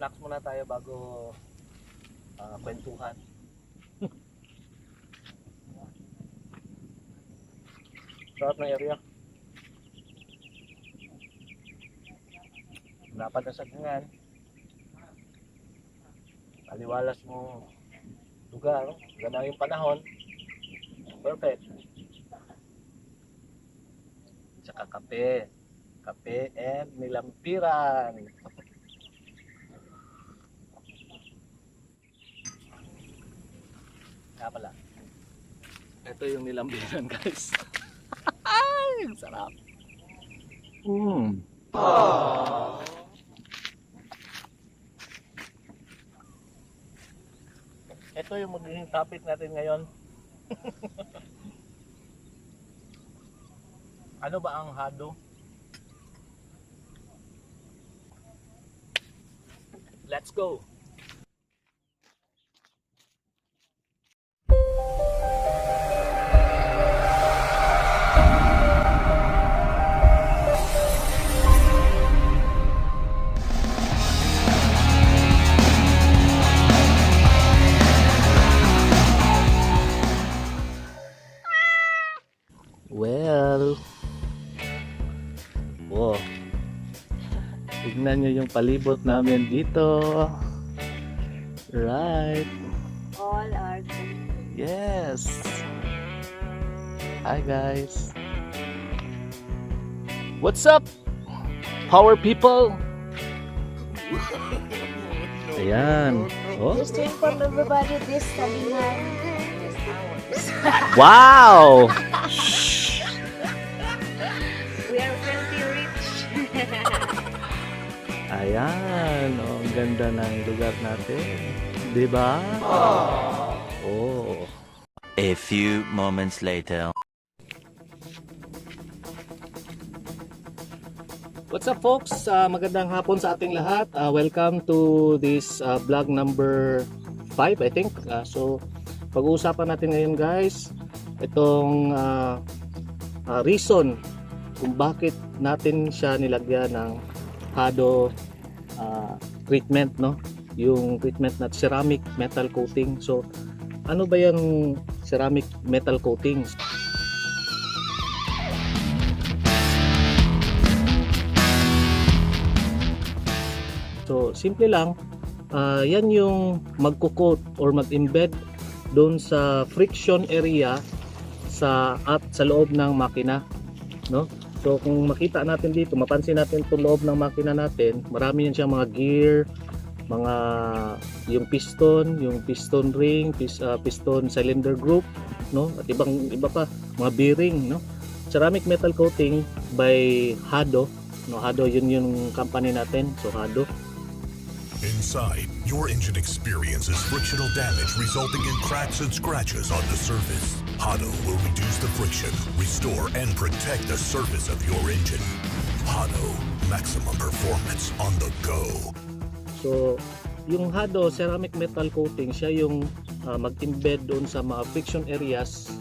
snacks muna tayo bago kwentuhan. Sarap ng area. Dapat na saglingan. Aliwalas mo lugar, ganda yung panahon. Perfect. Tsaka kape. Kape and nilampiran. Kaya pala. Ito yung nilampiran, guys. Ay, sarap. Ito yung magiging topic natin ngayon. Ano ba ang Xado? Let's go! Well, wow. Tignan nyo yung palibot namin dito. Right. All are good. Yes. Hi guys. What's up, power people? Ayan. Oh. Just to inform everybody, this sabihan. Wow! We are filthy rich. Ayan, oh, ang ganda ng lugar natin. 'Di ba? Oh. A few moments later. What's up, folks? Magandang hapon sa ating lahat. Welcome to this vlog number 5, I think. So, pag-uusapan natin ngayon, guys, itong reason kung bakit natin siya nilagyan ng Xado treatment, no? Yung treatment na ceramic metal coating. So, ano ba yung ceramic metal coating? So, simple lang, yan yung magko-coat or mag-embed doon sa friction area sa loob ng makina, no? So kung makita natin dito, mapansin natin itong loob ng makina natin, marami yan siyang mga gear, mga yung piston ring, piston cylinder group, no? At iba pa, mga bearing, no? Ceramic metal coating by Xado, no? Xado, yun yung company natin, so Xado. Inside, your engine experiences frictional damage resulting in cracks and scratches on the surface. Xado will reduce the friction, restore and protect the surface of your engine. Xado, maximum performance on the go. So, yung Xado ceramic metal coating, siya yung mag-embed doon sa mga friction areas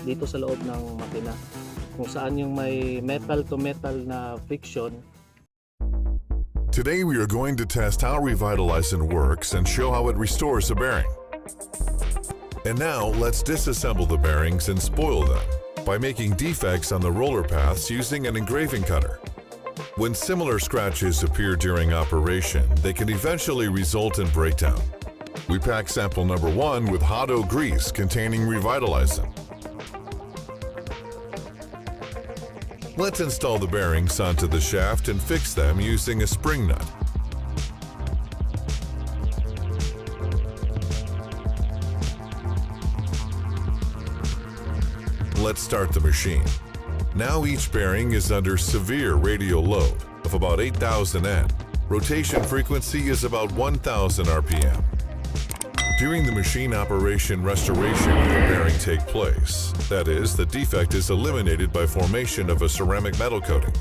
dito sa loob ng makina. Kung saan yung may metal to metal na friction. Today we are going to test how Revitalizant works and show how it restores a bearing. And now let's disassemble the bearings and spoil them by making defects on the roller paths using an engraving cutter. When similar scratches appear during operation, they can eventually result in breakdown. We pack sample number 1 with Xado grease containing Revitalizant. Let's install the bearings onto the shaft and fix them using a spring nut. Let's start the machine. Now each bearing is under severe radial load of about 8,000 N. Rotation frequency is about 1,000 RPM. During the machine operation, restoration of the bearing take place. That is, the defect is eliminated by formation of a ceramic metal coating.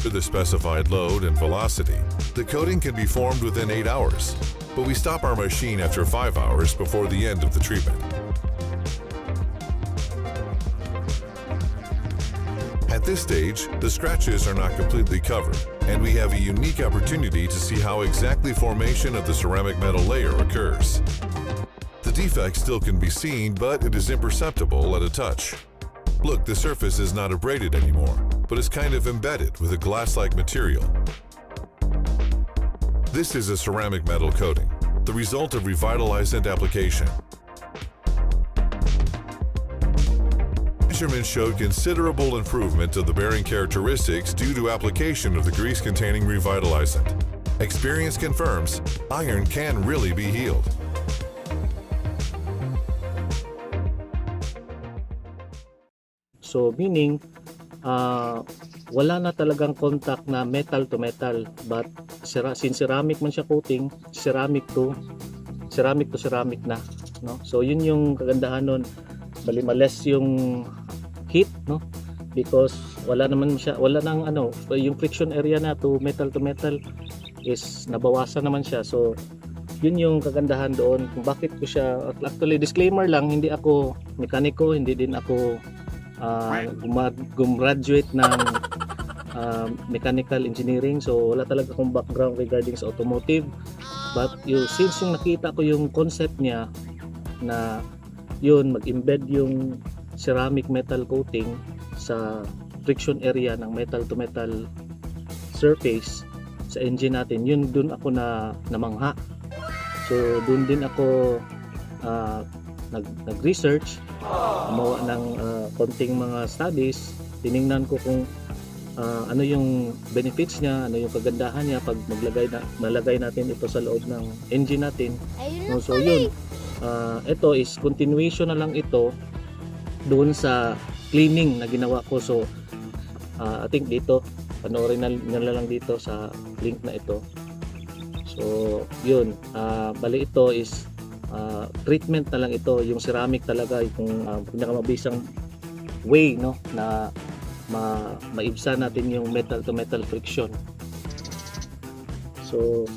To the specified load and velocity, the coating can be formed within 8 hours, but we stop our machine after 5 hours before the end of the treatment. At this stage, the scratches are not completely covered, and we have a unique opportunity to see how exactly formation of the ceramic metal layer occurs. The defect still can be seen, but it is imperceptible at a touch. Look, the surface is not abraded anymore, but is kind of embedded with a glass-like material. This is a ceramic metal coating, the result of revitalizant application. Measurements showed considerable improvement of the bearing characteristics due to application of the grease-containing revitalizant. Experience confirms iron can really be healed. So meaning, wala na talagang contact na metal to metal, but since ceramic man siya coating, ceramic to ceramic na, no? So yun yung kagandahan nun, bali males yung heat, no? Because wala nang yung friction area na to metal is nabawasan naman siya. So yun yung kagandahan doon kung bakit ko siya. Actually, disclaimer lang, hindi ako mekaniko, hindi din ako gumraduate ng mechanical engineering, so wala talaga akong background regarding sa automotive. But since yung nakita ko yung concept niya na yun, mag-embed yung ceramic metal coating sa friction area ng metal to metal surface sa engine natin, yun dun ako namangha. So dun din ako nag-research, gumawa ng konting mga studies, tiningnan ko kung ano yung benefits niya, ano yung kagandahan niya pag malagay natin ito sa loob ng engine natin. So yun, ito is continuation na lang ito doon sa cleaning na ginawa ko. So I think dito panoorin na lang dito sa link na ito. So yun, bali ito is treatment na lang ito, yung ceramic talaga yung pinakamabisang way, no, na maibsan natin yung metal to metal friction. So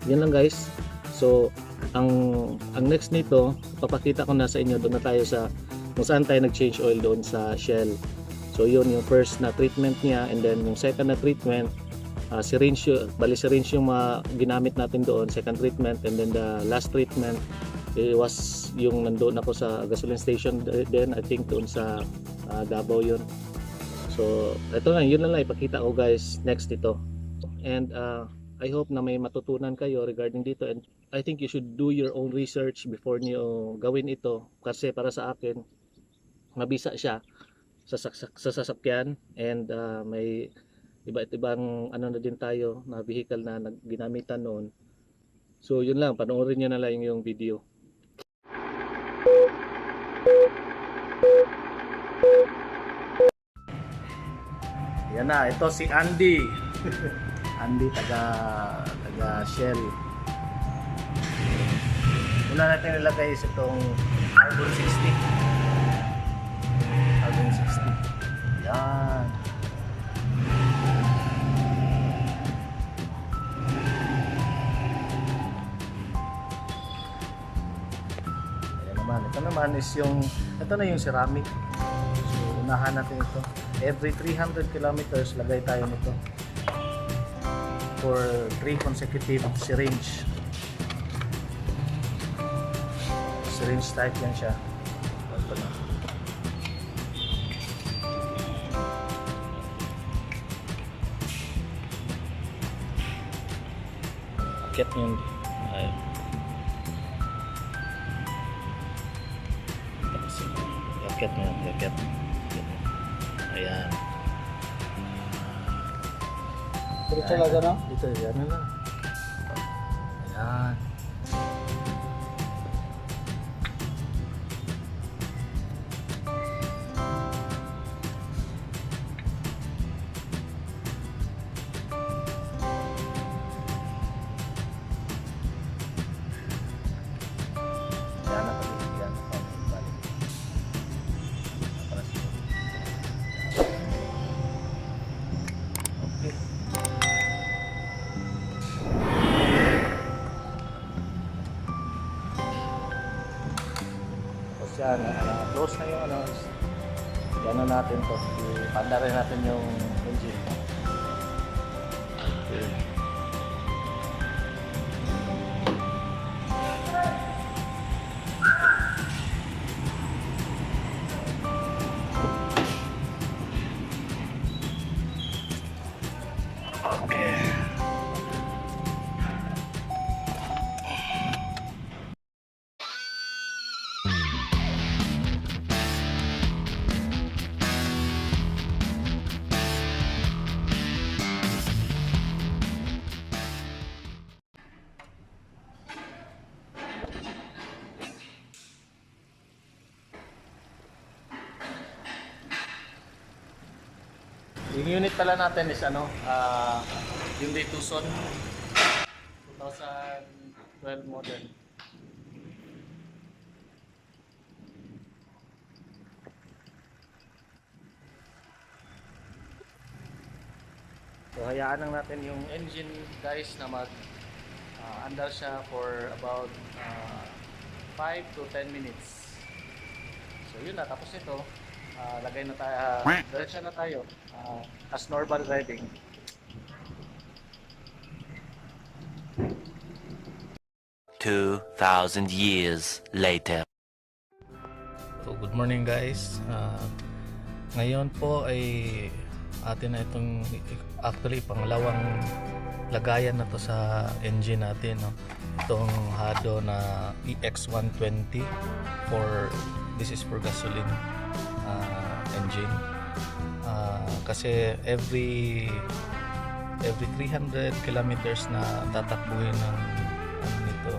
yan lang guys. So ang next nito, papakita ko na sa inyo, doon na tayo sa kung saan tayo nag-change oil doon sa shell. So yun yung first na treatment niya, and then yung second na treatment, syringe yung ginamit natin doon, second treatment, and then the last treatment was yung nandoon ako sa gasoline station then, I think doon sa Davao yun. So ito lang, yun lang ipakita ko guys next ito, and I hope na may matutunan kayo regarding dito, and I think you should do your own research before niyo gawin ito, kasi para sa akin mabisa siya sa sasakyan, and may iba't ibang ano na din tayo na vehicle na ginamitan noon. So yun lang, panoorin nyo na lang yung video. Yan na, ito si Andy. Andy taga Shell. Una natin nilagay is itong carbon 60. Carbon 60. Yan. Ito naman is ito na yung ceramic. So unahan natin ito. Every 300 kilometers lagay tayo nito for 3 consecutive syringe. Syringe type yan siya. Ito na. Akit yun. Ayun. Yakit mo, yakit. Ayan. Dito talaga, no? Dito, yan na lang. Ayan. Yan, close na yung ano natin to, ipanda rin natin yung engine. Okay. Yung unit pala natin is ano, yung Tucson 2012 model. So hayaan lang natin yung engine guys na mag andar siya for about 5 to 10 minutes. So yun na, tapos ito lagay na tayo, diretso na tayo as normal driving. "2,000 years later." So good morning guys. Ngayon po ay atin na itong actually pangalawang lagayan na to sa engine natin, no? Itong Xado na Ex120 this is for gasoline engine. Kasi every 300 kilometers na tatakbuhin ng nito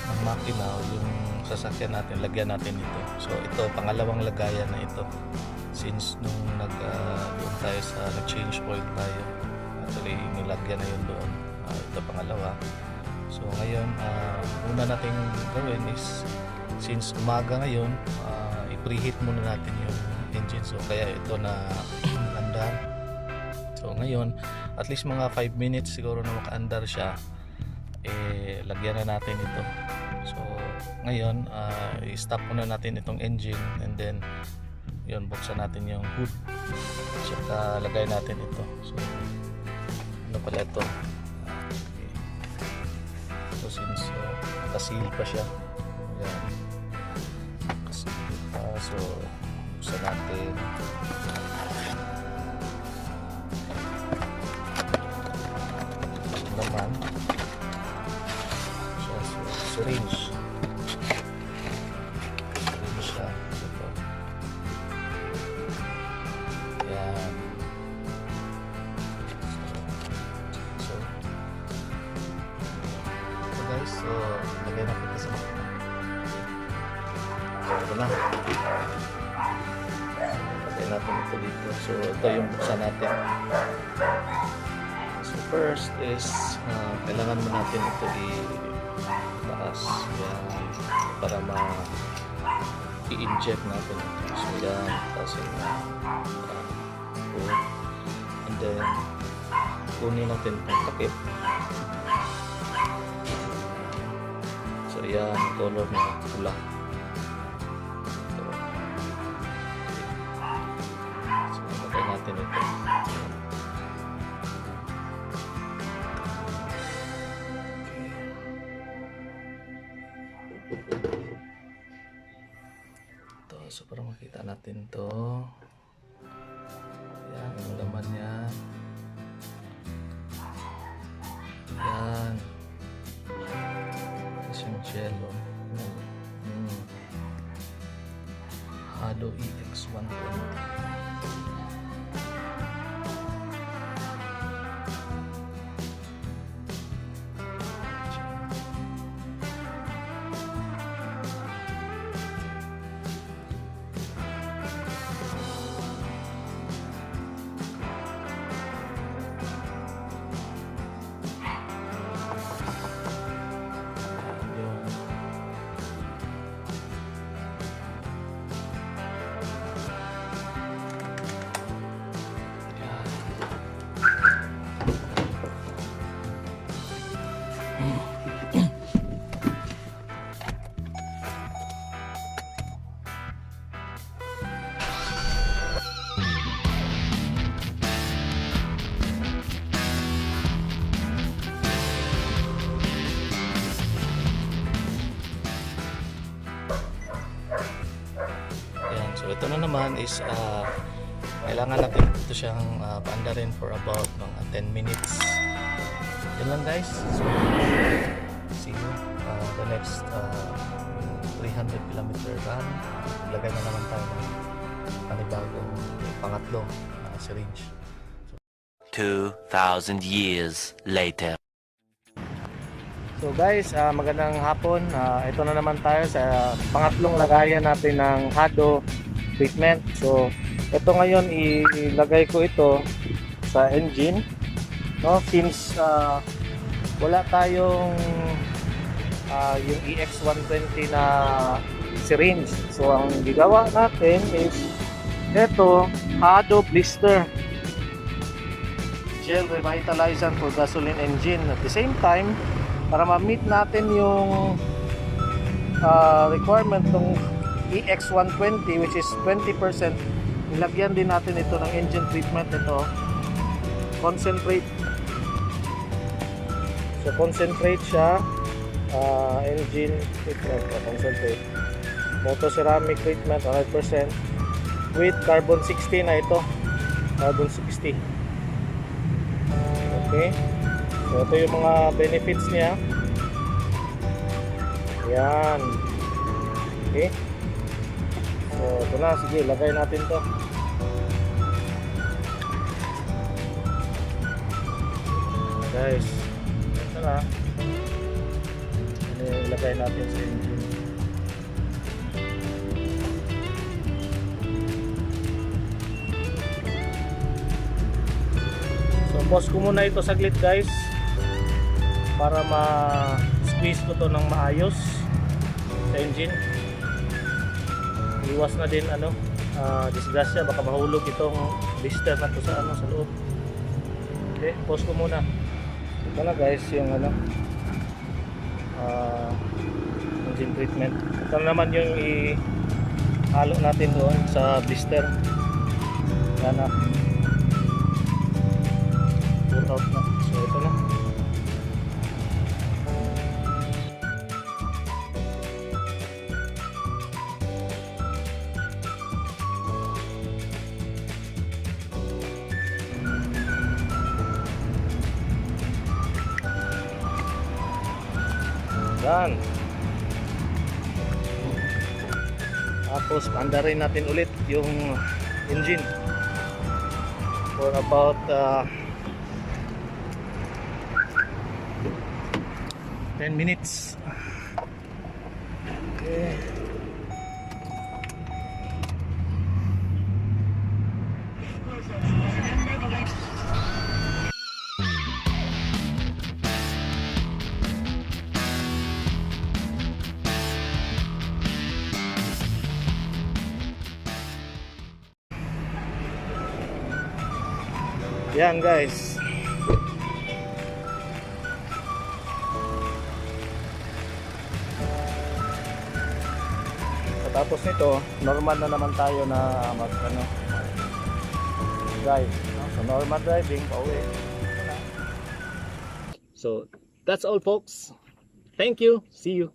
ng makina o yung sasakyan natin, lagyan natin ito. So ito pangalawang lagayan na ito since nung doon tayo sa nag-change oil tayo, actually nilagyan na yun doon. Ito pangalawa. So ngayon una nating gawin is since umaga ngayon, i-preheat muna natin yung engine. So kaya ito na andar. So ngayon at least mga 5 minutes siguro na makaandar siya, lagyan na natin ito. So ngayon i-stop muna natin itong engine and then yun, buksan natin yung hood, saka lagay natin ito. So ano pala ito, okay. So since nakasil pa siya, ayan, nakasil pa, so buksan natin. Naman siya, so syringe siya ito. Ayan. So guys, so lagay natin ito sa makina. So ito na, lagay natin ito dito. So ito yung buksan natin. So first is kailangan mo natin ito i-taas para i-inject natin. So yan, taas yun na. And then kunin natin itong takip. So yan, color na pula. So lagay natin ito. So para makita natin to, yan ang laman niya, yan, isang gel, Xado Ex120. naman is kailangan natin ito siyang paandarin for about mga 10 minutes. Yan lang guys. So, see you the next 300 kilometer run. Ilagay na naman tayo ng panibagong pangatlong syringe. 2,000 years later. So guys, magandang hapon. Ito na naman tayo sa pangatlong lagayan natin ng Xado treatment. So ito ngayon ilagay ko ito sa engine, no? Since wala tayong yung Ex120 na syringe. So ang gagawa natin is ito, Xado blister Gel Revitalizant for gasoline engine. At the same time, para ma-meet natin yung requirement ng Ex120 which is 20%, nilagyan din natin ito ng engine treatment. Ito concentrate, so concentrate siya, engine treatment, concentrate, motor ceramic treatment 100% with carbon 60 na ito, carbon 60. Okay, so ito yung mga benefits niya. Yan. Okay, so ito na, sige, lagay natin to. Guys, ito na. Ano yung ilagay natin sa engine. So pause ko muna ito saglit guys, para ma-squeeze ko to ng maayos sa engine. Iwas na din disgrasya, baka mahulog itong blister na to sa sa loob. Okay, pause ko muna. Ito na guys yung engine treatment. Ito naman yung ihalo natin doon sa blister. Yan na, pull out na. So ito na. Yan. Tapos andarin natin ulit yung engine for about 10 minutes. Okay. Yan guys. Tapos nito, normal na naman tayo na drive. So normal driving, pauwi. So that's all folks. Thank you. See you.